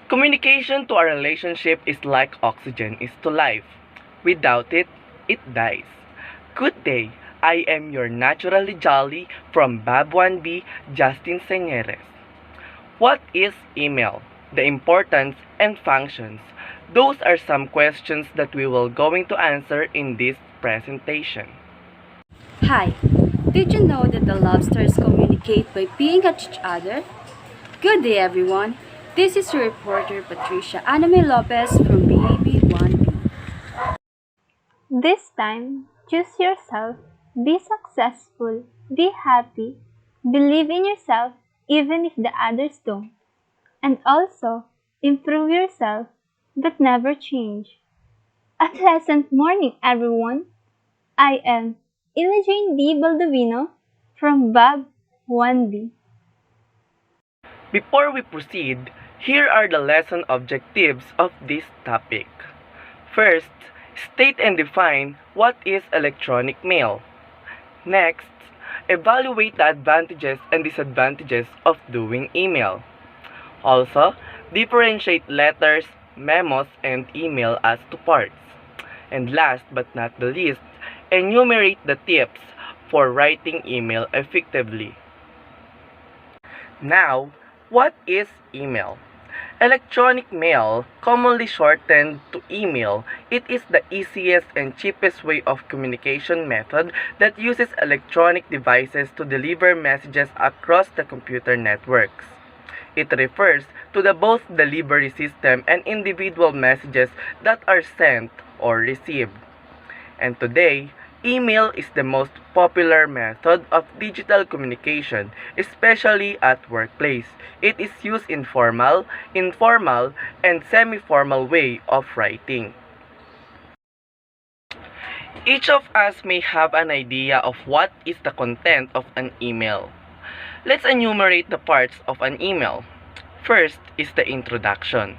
Communication to a relationship is like oxygen is to life. Without it, it dies. Good day. I am your naturally jolly from Bab 1B, Justin Sengeres. What is email? The importance and functions. Those are some questions that we will going to answer in this presentation. Hi, did you know that the lobsters communicate by peeing at each other? Good day, everyone. This is your reporter Patricia Aname Lopez from BAB 1B. This time, choose yourself, be successful, be happy, believe in yourself even if the others don't, and also improve yourself but never change. A pleasant morning, everyone. I am Imogen D. Baldovino from BAB 1B. Before we proceed, here are the lesson objectives of this topic. First, state and define what is electronic mail. Next, evaluate the advantages and disadvantages of doing email. Also, differentiate letters, memos, and email as two parts. And last but not the least, enumerate the tips for writing email effectively. Now, what is email? Electronic mail, commonly shortened to email, it is the easiest and cheapest way of communication method that uses electronic devices to deliver messages across the computer networks. It refers to the both delivery system and individual messages that are sent or received. And today, email is the most popular method of digital communication, especially at workplace. It is used in formal, informal, and semi-formal way of writing. Each of us may have an idea of what is the content of an email. Let's enumerate the parts of an email. First is the introduction.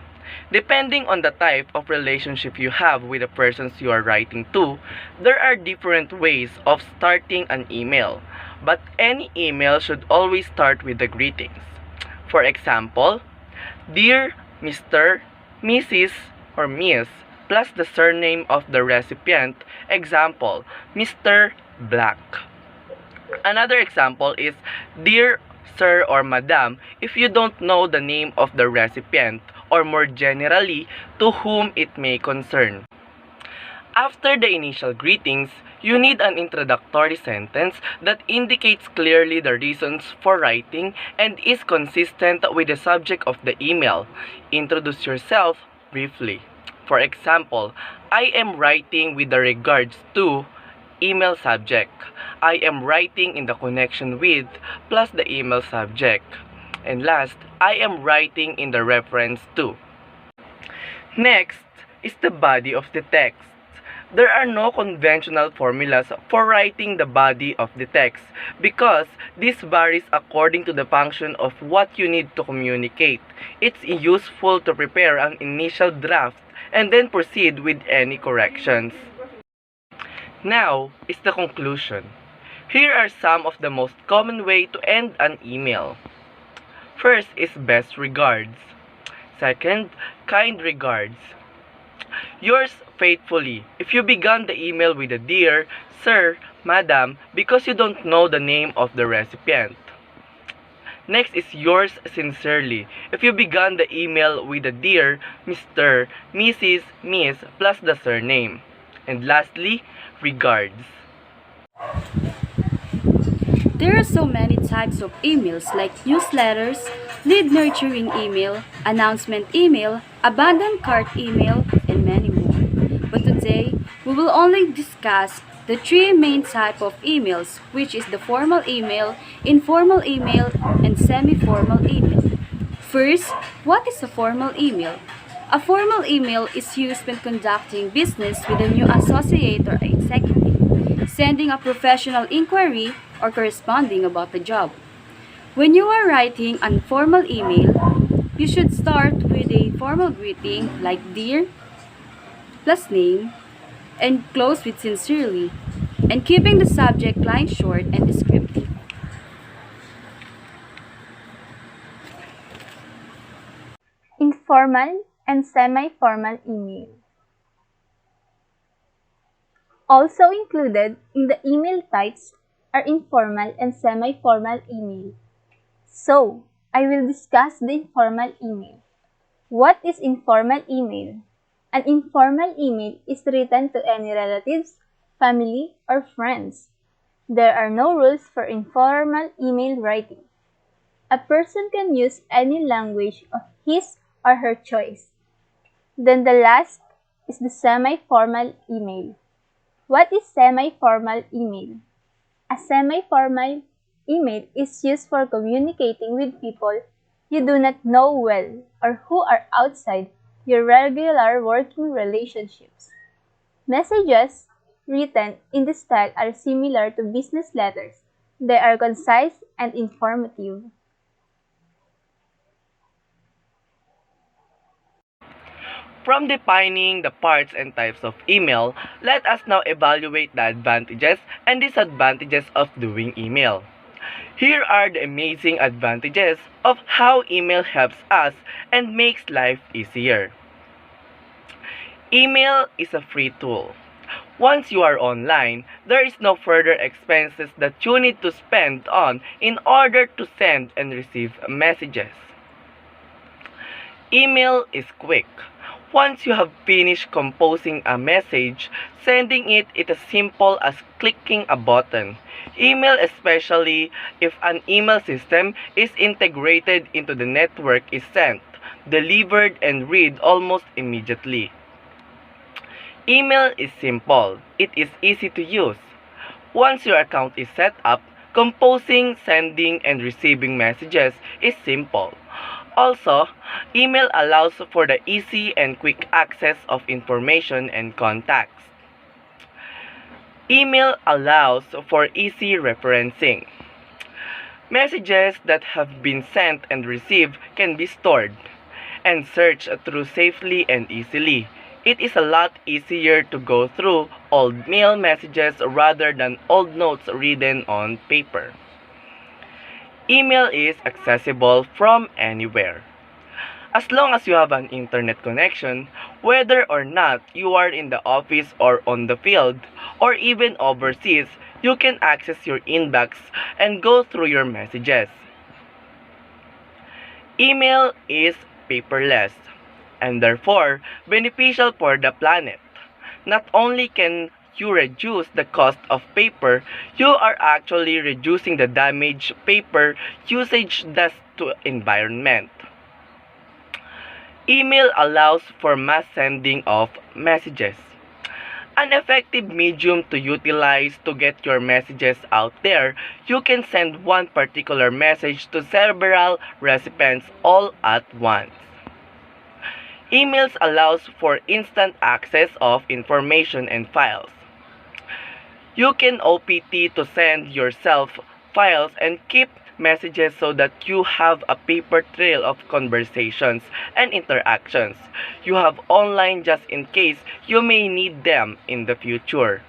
Depending on the type of relationship you have with the persons you are writing to, there are different ways of starting an email, but any email should always start with the greetings. For example, Dear Mr., Mrs., or Miss, plus the surname of the recipient, example, Mr. Black. Another example is Dear Sir or Madam if you don't know the name of the recipient, or more generally, to whom it may concern. After the initial greetings, you need an introductory sentence that indicates clearly the reasons for writing and is consistent with the subject of the email. Introduce yourself briefly. For example, I am writing with the regards to email subject. I am writing in the connection with plus the email subject. And last, I am writing in the reference to. Next is the body of the text. There are no conventional formulas for writing the body of the text because this varies according to the function of what you need to communicate. It's useful to prepare an initial draft and then proceed with any corrections. Now is the conclusion. Here are some of the most common way to end an email. First is best regards. Second, kind regards. Yours faithfully. If you began the email with a dear, sir, madam, because you don't know the name of the recipient. Next is yours sincerely. If you began the email with a dear, Mr., Mrs., Miss, plus the surname. And lastly, regards. There are so many types of emails like newsletters, lead nurturing email, announcement email, abandoned cart email, and many more. But today, we will only discuss the three main types of emails, which is the formal email, informal email, and semi-formal email. First, what is a formal email? A formal email is used when conducting business with a new associate or executive, sending a professional inquiry, or corresponding about the job. When you are writing an formal email, you should start with a formal greeting like dear plus name and close with sincerely, and keeping the subject line short and descriptive. In informal and semi-formal email. Also included in the email types are informal and semi-formal email. So, I will discuss the informal email. What is informal email? An informal email is written to any relatives, family, or friends. There are no rules for informal email writing. A person can use any language of his or her choice. Then the last is the semi-formal email. What is semi-formal email? A semi-formal email is used for communicating with people you do not know well or who are outside your regular working relationships. Messages written in this style are similar to business letters. They are concise and informative. From defining the parts and types of email, let us now evaluate the advantages and disadvantages of doing email. Here are the amazing advantages of how email helps us and makes life easier. Email is a free tool. Once you are online, there is no further expenses that you need to spend on in order to send and receive messages. Email is quick. Once you have finished composing a message, sending it is as simple as clicking a button. Email, especially if an email system is integrated into the network, is sent, delivered, and read almost immediately. Email is simple. It is easy to use. Once your account is set up, composing, sending, and receiving messages is simple. Also, email allows for the easy and quick access of information and contacts. Email allows for easy referencing. Messages that have been sent and received can be stored and searched through safely and easily. It is a lot easier to go through old mail messages rather than old notes written on paper. Email is accessible from anywhere. As long as you have an internet connection, whether or not you are in the office or on the field, or even overseas, you can access your inbox and go through your messages. Email is paperless and therefore beneficial for the planet. Not only can you reduce the cost of paper, you are actually reducing the damage paper usage does to environment. Email allows for mass sending of messages. An effective medium to utilize to get your messages out there. You can send one particular message to several recipients all at once. Emails allows for instant access of information and files. You can OPT to send yourself files and keep messages so that you have a paper trail of conversations and interactions you have online just in case you may need them in the future.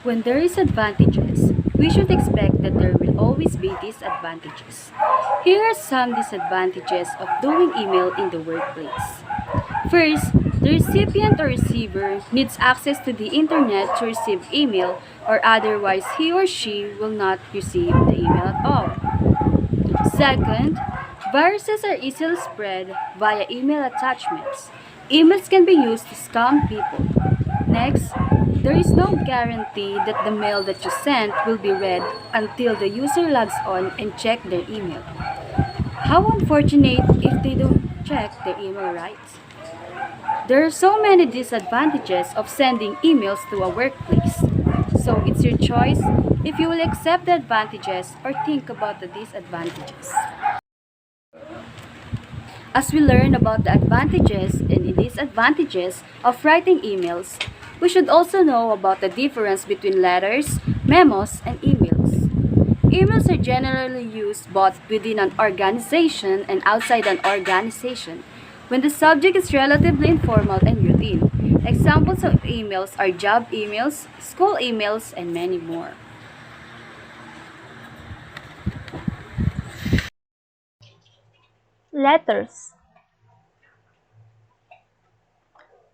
When there is advantages, we should expect that there will always be disadvantages. Here are some disadvantages of doing email in the workplace. First, the recipient or receiver needs access to the internet to receive email, or otherwise he or she will not receive the email at all. Second, viruses are easily spread via email attachments. Emails can be used to scam people. Next, there is no guarantee that the mail that you sent will be read until the user logs on and check their email. How unfortunate if they don't check their email right. There are so many disadvantages of sending emails to a workplace. So it's your choice if you will accept the advantages or think about the disadvantages. As we learn about the advantages and disadvantages of writing emails, we should also know about the difference between letters, memos, and emails. Emails are generally used both within an organization and outside an organization when the subject is relatively informal and routine. Examples of emails are job emails, school emails, and many more. Letters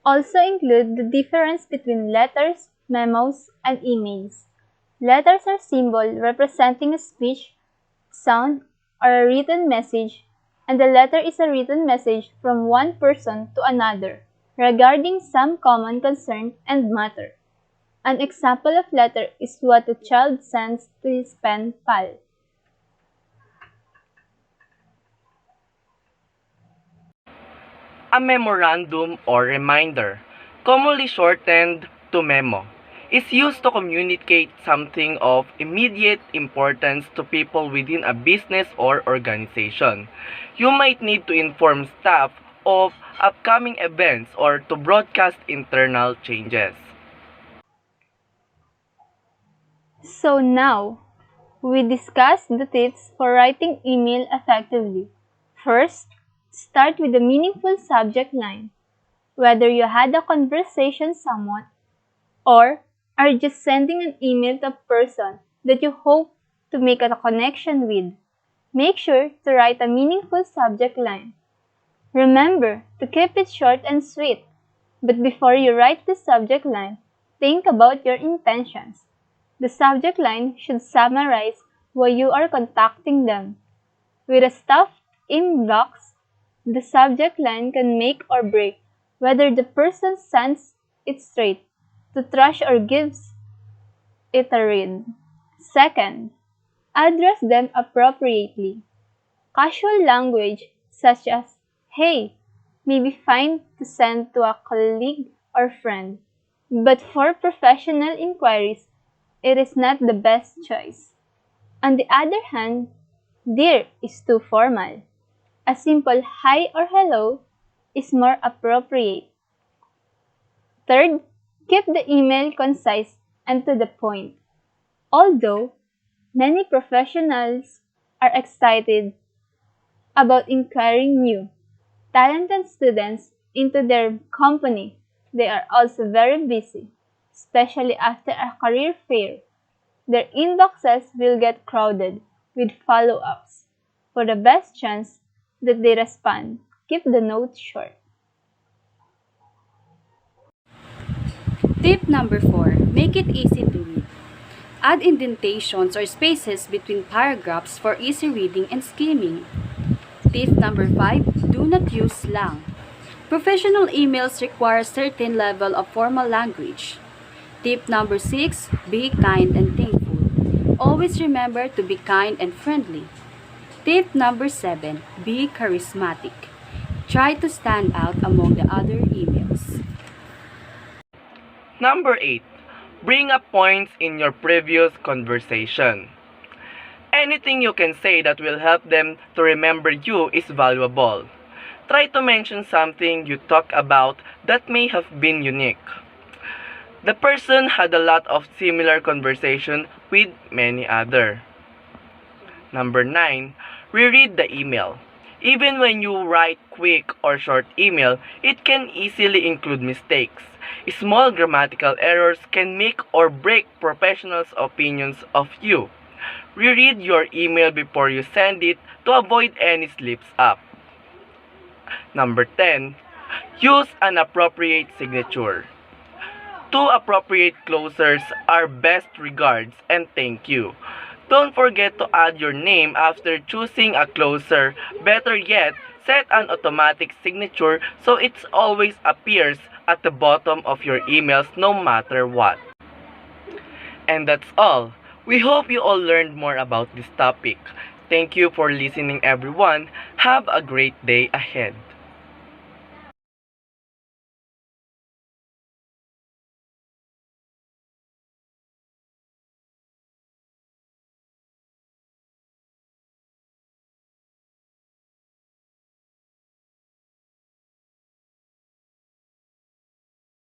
also include the difference between letters, memos, and emails. Letters are symbols representing a speech, sound, or a written message, and a letter is a written message from one person to another regarding some common concern and matter. An example of letter is what a child sends to his pen pal. A memorandum or reminder, commonly shortened to memo, is used to communicate something of immediate importance to people within a business or organization. You might need to inform staff of upcoming events or to broadcast internal changes. So now, we discussed the tips for writing email effectively. First, start with a meaningful subject line. Whether you had a conversation someone or are just sending an email to a person that you hope to make a connection with, make sure to write a meaningful subject line. Remember to keep it short and sweet, but before you write the subject line, think about your intentions. The subject line should summarize why you are contacting them. With a stuffed inbox, the subject line can make or break whether the person sends it straight to trash or gives it a read. Second, address them appropriately. Casual language such as "Hey" may be fine to send to a colleague or friend, but for professional inquiries, it is not the best choice. On the other hand, "Dear" is too formal. A simple "Hi" or "Hello" is more appropriate. Third, keep the email concise and to the point. Although many professionals are excited about inquiring new, talented students into their company, they are also very busy, especially after a career fair. Their inboxes will get crowded with follow-ups. For the best chance that they respond, keep the notes short. Tip number 4. Make it easy to read. Add indentations or spaces between paragraphs for easy reading and skimming. Tip number 5. Do not use slang. Professional emails require a certain level of formal language. Tip number 6. Be kind and thankful. Always remember to be kind and friendly. Tip number 7. Be charismatic. Try to stand out among the other emails. Number 8. Bring up points in your previous conversation. Anything you can say that will help them to remember you is valuable. Try to mention something you talk about that may have been unique. The person had a lot of similar conversation with many other. Number 9. Reread the email. Even when you write quick or short email, it can easily include mistakes. Small grammatical errors can make or break professionals' opinions of you. Reread your email before you send it to avoid any slips up. Number 10. Use an appropriate signature. 2 appropriate closers are best regards and thank you. Don't forget to add your name after choosing a closer. Better yet, set an automatic signature so it always appears at the bottom of your emails no matter what. And that's all. We hope you all learned more about this topic. Thank you for listening everyone. Have a great day ahead.